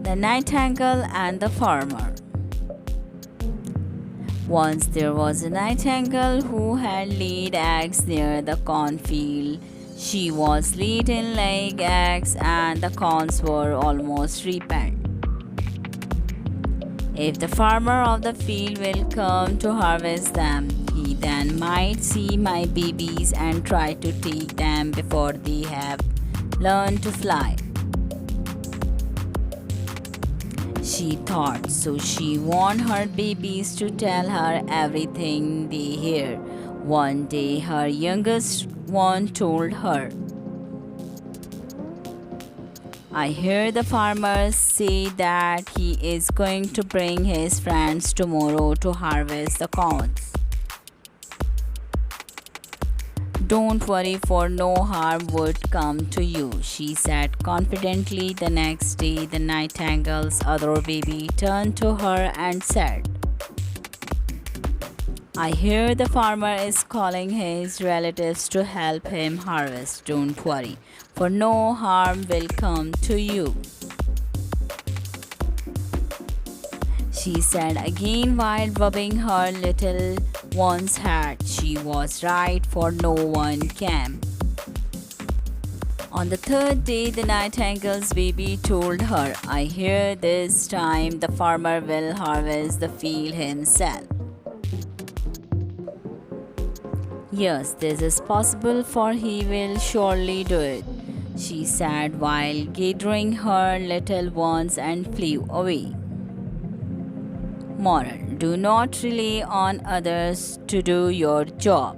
The Nightingale and the Farmer. Once there was a nightingale who had laid eggs near the cornfield. She was late in laying eggs and the corns were almost ripened. If the farmer of the field will come to harvest them, he then might see my babies and try to take them before they have learned to fly. She thought, so she warned her babies to tell her everything they hear. One day her youngest one told her, I hear the farmer say that he is going to bring his friends tomorrow to harvest the corns. Don't worry, for no harm would come to you, she said confidently. The next day, the nightingale's other baby turned to her and said, I hear the farmer is calling his relatives to help him harvest. Don't worry, for no harm will come to you, she said again while rubbing her little one's head. She was right, for no one came. On the third day, the nightingale's baby told her, I hear this time the farmer will harvest the field himself. Yes, this is possible, for he will surely do it, she said while gathering her little ones and flew away. Moral: do not rely on others to do your job.